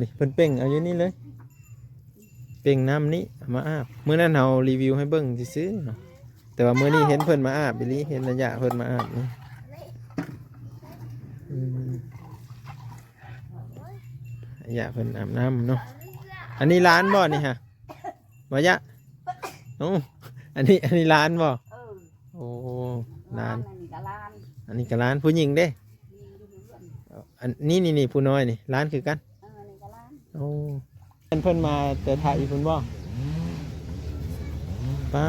นี่เพิ่นเป่งเอาอยู่นี่เลยเป่งน้ำนี้มาอาบเมื่อนั้นเรารีวิวให้เบิ่งซื้อๆเนาะแต่ว่าเมื่อนี้เห็นเพิ่นมาอาบบิลลี่เห็นระยะเพิ่นมาอาบนี่อืมระยะเพิ่นอาบน้ำเนาะอันนี้ร้านบ่นี่ฮะวะยะโอ้อันนี้ร้านบ่โอ้ร้านอันนี้ก็ร้านผู้หญิงเด้อันนี่ผู้น้อยนี่ร้านคือกันโอ้เพิ่นมาแต่ถ่ายอีกเพิ่นบ่ป้า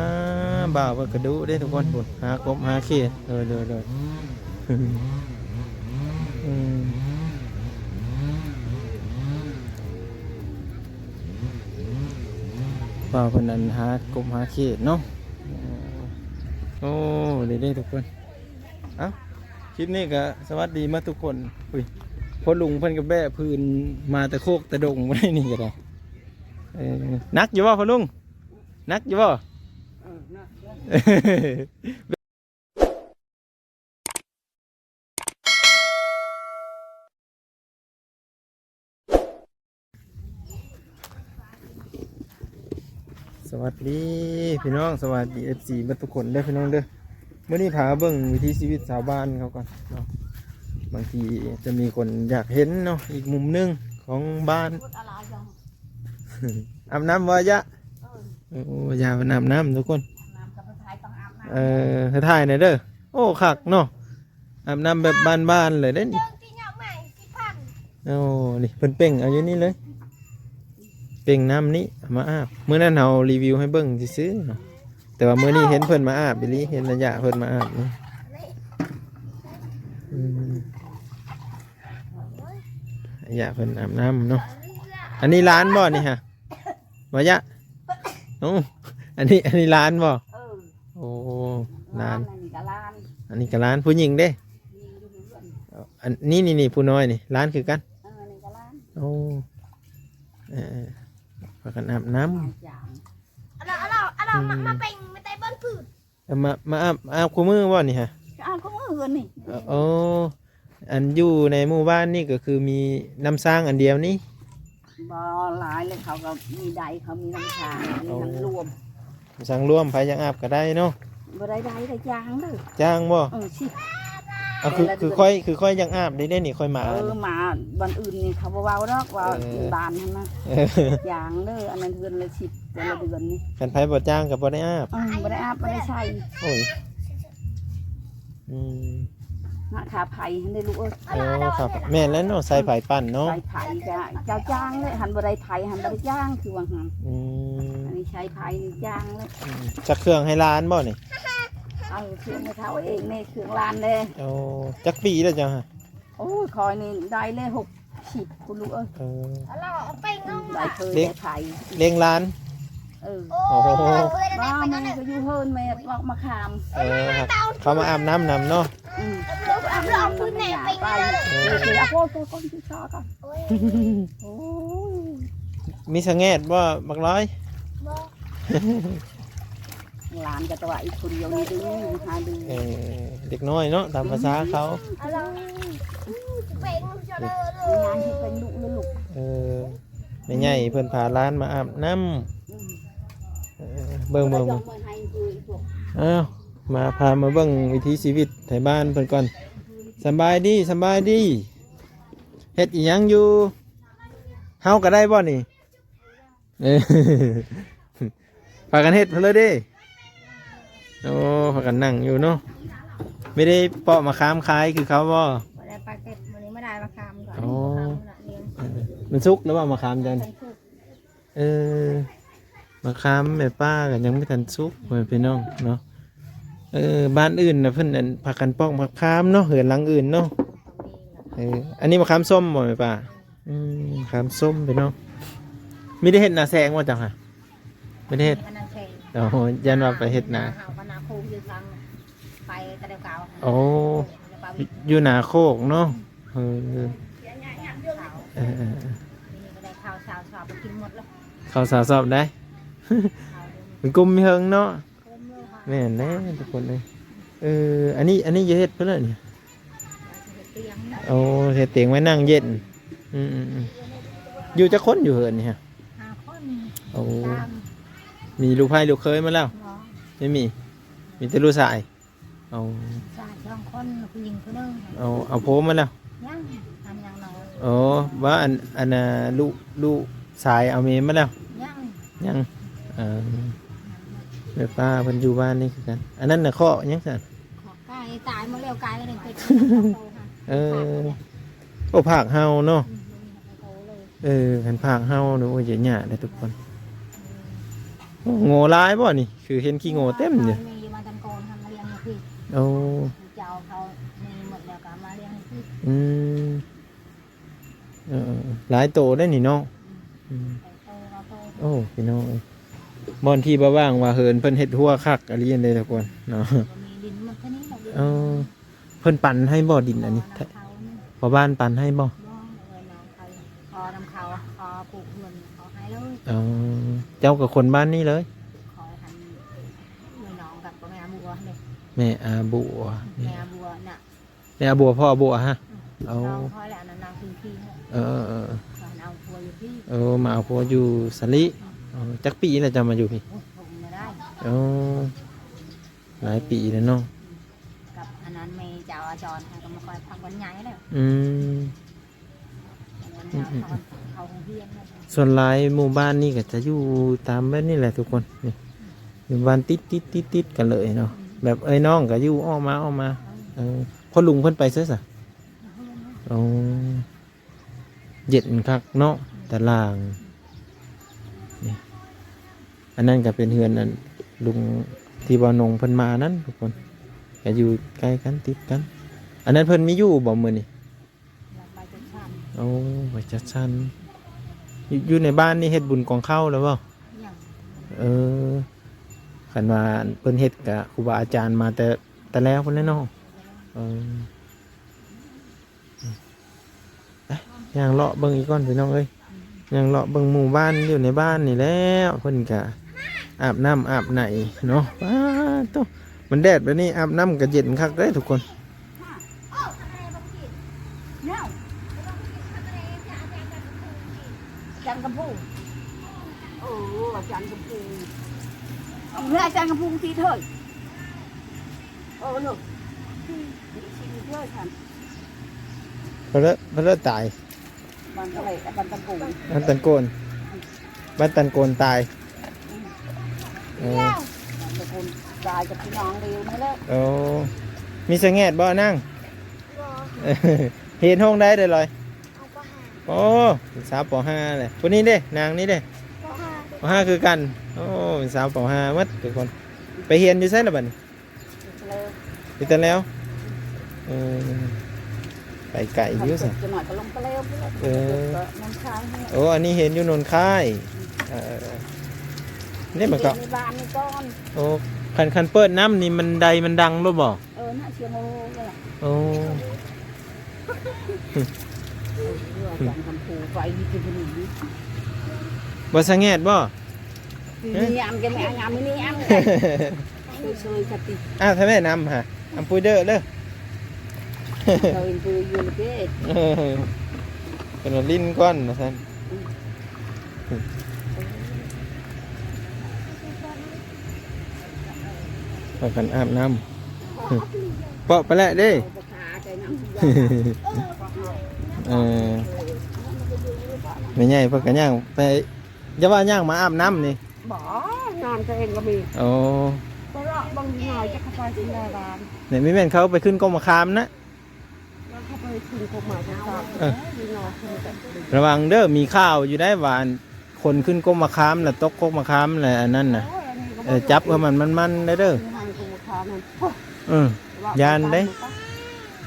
บ่าวเพิ่นกระดูได้ทุกคนพุ่นหากบหาเขียดเลยบ่าวเพิ่นนั้นหากบหาเขียดเนาะโอ้ได้ทุกคนเอ้าคลิปนี้ก็สวัสดีมาทุกคนอุ้ยพอลุงเพิ่นก็แบะพื้นมาแต่โคกแต่ดงบ่ได้นี่ก็ได้นักอยู่บ่พ่อลุงนักอยู่บ่สวัสดีพี่น้องสวัสดีFCมาทุกคนเด้อพี่น้องเด้อเมื่อนี้พาเบิ่งวิถีชีวิตชาวบ้านเขาก่อนเนาะบางทีจะมีคนอยากเห็นเนาะอีกมุมหนึงของบ้านอาบน้ำวะยะโอ้ยาอาบน้ำทุกคนถ่ายหน่อยเด้อโอ้คักเนาะอาบน้ำแบบบ้านๆเลยเด้นี่โอ้นี่เพิ่นเป่งเอาอยู่นี่เลยเป่งน้ำนี้มาอาบเมื่อนั้นเรารีวิวให้เบิ่งซื้อๆเนาะแต่ว่าเมื่อนี้เห็นเพิ่นมาอาบบิลลี่เห็นระยะเพิ่นมาอาบนี่ระยะเพิ่นอาบน้ำเนาะอันนี้ร้านบ่นี่ฮะวะยะโอ้อันนี้ร้านบ่โอ้ร้านอันนี้ก็ร้านผู้หญิงเด้อันนี่ผู้น้อยนี่ร้านคือกันโอ้พากันอาบน้ำมาเป็นไม่ได้เบิ้ลผืดมาอาบคู่มือบ่นี่ฮะอาบคู่มือเงินนี่โอ้อันอยู่ในหมู่บ้านนี่ก็คือมีน้ำสร้างอันเดียวนี่บ่หลายเลยเขาก็มีใดเขามีน้ำชามีน้ำรวมสั่งรวมไปยังอาบก็ได้เนาะบ่ได้จ้างเลยจ้างบ่สิคือค่อยยังอาบได้นี่ค่อยมามาวันอื่นนี่เขาบ่เว้าดอกว่าบ้านนั่นนะจ้างเด้ออันนั้นเดือนละ10แต่ละเดือนนี่คันไผบ่จ้างก็บ่ได้อาบบ่ได้อาบบ่ได้ใช้โอ้ยราคาไผ่ได้ลูกครับแม่แล้วเนาะใส่ไผ่ปั่นเนาะใส่ไผ่ก็จ้างเลยหันบ่ได้ไผ่หันบ่ได้จ้างคือว่าหั่นอันนี้ใช้ไผ่จ้างเลยจักเครื่องให้ร้านบ่นี่เครื่องให้เขาเองนี่เครื่องร้านเลยโอ้จักปีแล้วจังฮะโอ้ยคอยนี่ได้เลย60คุณลูกเราเอาไปงงได้เคยได้ไผ่เลี้ยงร้านโอ้โหบ้าแม่ก็อยู่เฮิร์นแม่บอกมาขามเขามาอาบน้ำนำเนาะเราพื้นแหนไปเอาโค้คนที่ชอบกันมีสังเกตว่าบักร้อยหลานกับตัวอีกคนเดียวนี่ดื้อหาดื้อเด็กน้อยเนาะตามภาษาเขาเป็นงานที่เป็นดุเลยลูกไม่ใหญ่เพิ่นพาร้านมาอาบน้ำเบิ่งอ้าวมาพามาเบิ่งวิถีชีวิตไทยบ้านเพิ่นก่อนสบายดีเฮ็ดอีหยังอยู่เฮาก็ได้บ่นี่พากันเฮ็ดเพิ่นเลยเด้โอ้พากันนั่งอยู่เนาะไม่ได้เปาะมะขามขายคือเขาบ่ไม่ได้ปลาเก็ตวันนี้ไม่ได้มะขามก่อนมันสุกแล้วว่ามะขามจันมะขามแม่ป้ากันยังไม่ทันสุกเหมือนพี่น้องเนาะบ้านอื่นนะเพิ่นพากันปอกมะขามเนาะเหือนหลังอื่นเนาะอันนี้มะขามส้มบ่แม่ป้ามะขามส้มพี่น้องไม่ได้เห็ดนาแซงว่าจังฮะไม่ได้เห็ดยันว่าไปเห็ดนาไปตะเดียวเก่าโอ้อยู่นาโคกเนาะข้าวสาวไปกินหมดแล้วข้าวสาวได้เป็นกลุ่มมีเฮิงเนาะแม่แน่ทุกคนเลยอันนี้เฮ็ดเพื่ออะไรเนี่ยโอ้เฮ็ดเตียงไว้นั่งเย็น อยู่จะคนอยู่เหินนี่ฮะ หาคน โอ้ ตาม มีลูกไผ่ลูกเคยมาแล้ว หมอ ไม่มีแต่ลูกชายเอา ชายสองคนผู้หญิงคนนึง เอาโพมาแล้ว ยังทำยังน้อย อ๋อว่าอันน่ะลูกชายเอาเมมาแล้ว ยัง ยังแม่ป้าเพิ่นอยู่บ้านนี่คือกัน อันนั้นน่ะข้อยังซั่น ขอไก่ตายมาเร็วไก่ก็เลยไปโตค่ะ เออโอ้ภาคเฮาเนาะ โตเลย คันภาคเฮาเนาะโอ้ยหยาเด้อทุกคนโอ้โง่หลายบ่นี่คือเห็นขี้โง่เต็มอยู่ มีมาตันโกนทำมาเลี้ยงให้พี่ โอ้ เจ้าเขามีหมดแล้วก็มาเลี้ยงให้พี่ อืมหลายโตได้นี่เนาะอืม ไปโตมาโต โอ้พี่น้องเอ้ยบ่อนที่บ่ว่างว่าเหินเพิ่นเฮ็ดหัวคักอะไรอย่างใดทุกคนเนาะ มีดินมันแค่นี้แหละดิน เออเพิ่นปั่นให้บ่ดินอันนี้ น้ำเขานี่ พอบ้านปั่นให้บ่ บ้องเงินน้องเขาพอน้ำเขาพอปลูกเงินเขาให้เลย เออเจ้ากับคนบ้านนี้เลย ขอหันเงินน้องกับแม่บัวเลย แม่อาบัว แม่บัวน่ะ แม่อาบัวพ่อบัวฮะ เอา น้องเขาแหละนางพื้นที่เนี่ย เออ เอาบัวอยู่ที่ มาเอาพ่ออยู่สลิจักปีแล้วจะมาอยู่พี่ ผมไม่ได้ เออหลายปีแล้วเนาะ กับอันนั้นไม่เจ้าอาจรก็มาคอยพักวันใหญ่แล้ว อืม วันใหญ่เขาคงเพียนเลย ส่วนหลายหมู่บ้านนี่ก็จะอยู่ตามแบบนี้แหละทุกคนนี่หมู่บ้านติดกันเลยเนาะแบบเอ้ยน้องก็อยู่ออกมาพ่อลุงเพิ่นไปเสียซะอ๋อเย็นคักเนาะตารางนี่อันนั้นก็เป็นเฮือนนั่นลุงที่บ่านงเพิ่นมานั้นทุกคนก็อยู่ใกล้กันติดกัน อันนั้นเพิ่นมีอยู่บ่มื้อนี่ ใบจันทร์ โอ้ไว้จัดชั้นอยู่ในบ้านนี่เฮ็ดบุญกองเข้าแล้วบ่ อย่าง เออคันว่าเพิ่นเฮ็ดกับครูบาอาจารย์มาแต่แล้วพุ่นแหล้วเนาะเออย่างเลาะเบิ่งอีกก่อนพี่น้องเอ้ยย่างเลาะเบิ่งหมู่บ้านอยู่ในบ้านนี่แล้วเพิ่นก็อาบน้ำอาบไหนเนาะว้าโตมันแดดแบบนี้อาบน้ำก็เย็นคักเด้ทุกคน จันกระพูจันกระพูเมื่อจันกระพูที่เถยลูกชิมเถยฉัน เพิ่นละตาย บันอะไรบันตะปู บ้านตันโกนบ้านตันโกนตายเออ บันตะปูตายกับพี่น้องเร็วมาแล้ว โอ้มีสะแงดบ่นั่ง เห็นห้องได้เลย โอ้เป็นสาวป .5 เลยคนนี้เด้นางนี้เด้ป .5 คือกัน โอ้เป็นสาวป .5 มัดทุกคน ไปเรียนอยู่ไสล่ะบัดนี้ไปแต่แล้วเออไปไก่อยู่ซะ จะหน่อยก็ลงไปเร็วน้ำค้างเนี่ย โอ้อันนี้เห็นอยู่นนค่ายนี่มันก็ ในบ้านนี่ก้อน โอ้คันเปิดน้ำนี่มันใดมันดังรู้บ่ น่าเชียร์โม่เลย โอ้ จันกระพูไฟดีกินหนี บ่สะแงดบ่ นี่ยำจะไม่ยำไม่นี่ยำช่วยๆครับติ อ้าวถ้าแม่นำฮะอำปุยเด้อเด้อ เราเองคือยูนิเต้ เป็นว่าลิ้นก้อนนะท่านพากันอาบน้ำเปาะไปแล้วเด้ ขาใจน้ำ ไม่ใหญ่เพื่อกันย่างไปอย่าว่าย่างมาอาบน้ำนี่ บ่นอนตัวเองก็มี โอ้ ก็รอบางหน่อยจะเข้าไปที่หน้าร้าน เนี่ยไม่แม่นเขาไปขึ้นกองมะขามนะ แล้วเข้าไปถึงกฎหมายต่างๆที่นอนคือแต่ ระวังเด้อมีข้าวอยู่ได้หวานคนขึ้นกองมะขามแล้วตกกองมะขามอะไรอันนั้นน่ะจับเอามันได้เด้ออยานได้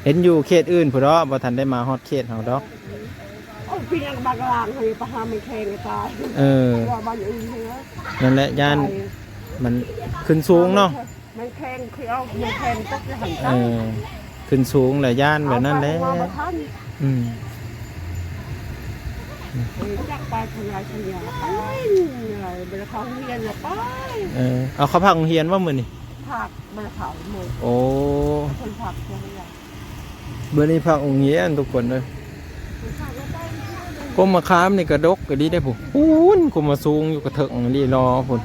เห็นอยู่เขตอื่นผู้ดอกบ่ทันได้มาฮอดเขตเฮาดอก พี่ยังบางลางให้ประหารมันแข็งตาย ว่าบ้านอื่นเหรอ นั่นแหละยานมันขึ้นสูงเนาะ มันแข็งคือเอามันแข็งตกจะหัน ขึ้นสูงแหละย่านแบบนั้นแหละ อืม จักไปทำลายทำยาไปเหนื่อยไปเขาเรียนไป เอาเขาพักโรงเรียนว่ามื้อนี่ ผักไปเขาหมด โอ้ คนผักเชียงใหญ่ เบอร์นี้พักโรงเรียนทุกคนเลย กมมะขามนี่กระดกก็ดีได้ผมปูนกมมาสูงอยู่กระเถิงนี่รอผม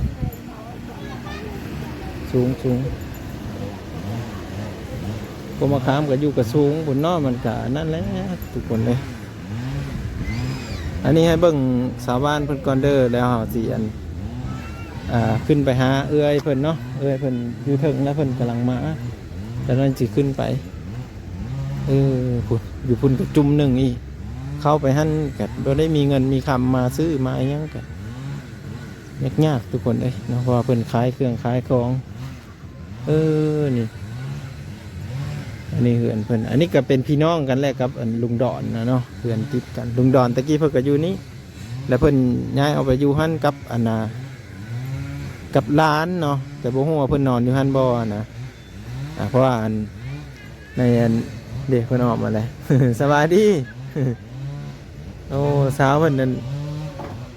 สูงกมมะขามก็อยู่กระสูงบนนอมันกะนั่นแหละทุกคนเลยอันนี้ให้เบิ่งสาวบ้านเพิ่นก่อนเด้อแล้วเฮาสิขึ้นไปหาเอื้อยเพิ่นเนาะเอื้อยเพิ่นอยู่เถิงแล้วเพิ่นกำลังมาแล้วนั่นสิขึ้นไปพุ่นอยู่พุ่นก็จุ่มหนึ่งอีกเข้าไปหั่นก็บ่ได้มีเงินมีคำมาซื้อมาอิหยังก็ยากทุกคนเอ้ยเนาะเพราะว่าเพิ่นขายเครื่องขายของนี่อันนี้เฮือนเพิ่นอันนี้ก็เป็นพี่น้องกันแหละกับลุงดอนนะเนาะเฮือนติดกันลุงดอนตะกี้เพิ่นก็อยู่นี่แล้วเพิ่นย้ายเอาไปอยู่หั่นกับกับร้านเนาะแต่บ่ฮู้ว่าเพิ่นนอนอยู่หั่นบ่นะเพราะว่าในเด็กเพิ่นออกมาเลย สวัสดี โอ้สาวเพิ่นนั่น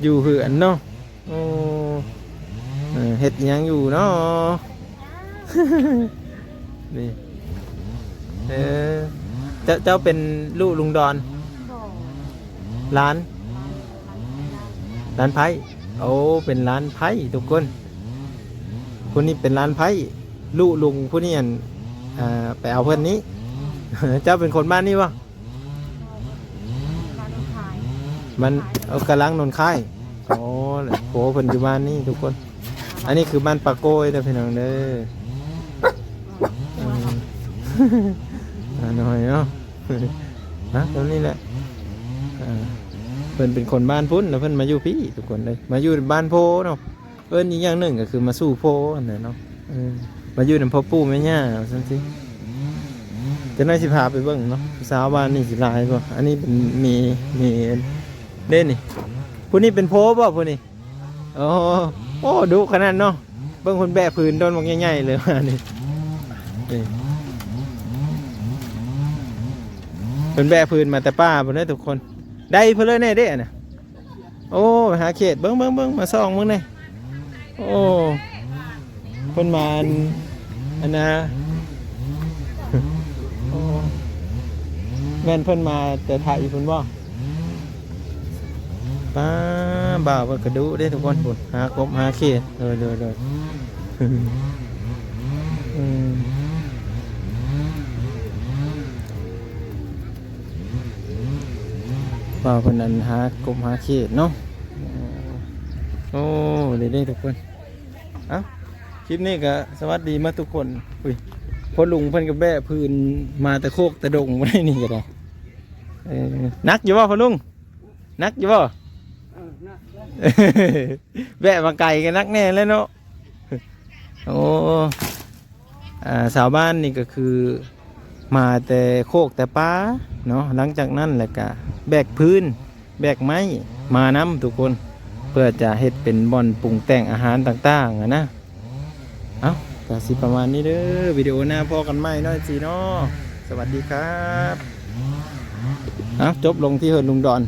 อยู่เฮือนเนาะโอ้เฮ็ดหยังอยู่เนาะ นี่เจ้าเป็นลูกลุงดอนร้านไผ่โอ้เป็นร้านไผ่ทุกคนคนนี้เป็นร้านไผ่ลูกลุงผู้นี้ไปเอาเพื่อนนี้ เจ้าเป็นคนบ้านนี้วะมันเอากระลังนนค่ายโอ้โหเพิ่นอยู่บ้านนี้ทุกคนอันนี้คือบ้านปะโก้ยแต่พี่น้องเด้อหน่อยเนาะนะตรงนี้แหละเพิ่นเป็นคนบ้านพุ่นแล้วเพิ่นมาอยู่พี่ทุกคนเลยมาอยู่บ้านโพเนาะเพิ่นอีกอย่างหนึ่งก็คือมาสู้โพอันนั้นเนาะมาอยู่ในพ่อปู่แม่ย่าซั่นสิจะน่าสิพาไปเบิ่งเนาะสาวบ้านนี่สิลายบ่อันนี้เป็นมีเด่นนี่ผู้นี้เป็นโพบ่ผู้นี้โอ้ดุขนาดเนาะเบิ่งคนแบะพื้นโดนบักใหญ่ๆเลยว่านี่เป็นแบะพื้นมาแต่ป้าพุ่นเด้อทุกคนได้เพิ่นเลยแน่เด้น่ะโอ้หาเขตเบิ่งมาส่องเบิ่งแน่โอ้เพิ่นมาอันน่ะแม่นเพิ่นมาแต่ไทยเพิ่นบ่ป้าบ่าวเพิ่นก็ดุเด้ทุกคนพุ่นหากบหาเขตเด้อบ่าวเพิ่นนั้นหากบหาเขตเนาะโอ้เด้ทุกคนเอ้าคลิปนี้ก็สวัสดีมาทุกคนพอลุงเพิ่นก็แบะพื้นมาแต่โคกแต่ดงไว้นี่ก็ได้นักอยู่บ่พอลุงนักอยู่บ่แบะมาไก่กันนักแน่เลยเนาะโอ้สาวบ้านนี่ก็คือมาแต่โคกแต่ป้าเนาะหลังจากนั้นแหละก็แบกพื้นแบกไม้มาน้ำทุกคนเพื่อจะเฮ็ดเป็นบ่อนปรุงแต่งอาหารต่างๆนะเอ้าก็สิประมาณนี้เด้อวิดีโอหน้าพอกันใหม่น้อยสิเนาะสวัสดีครับจบลงที่เฮือนลุงดอน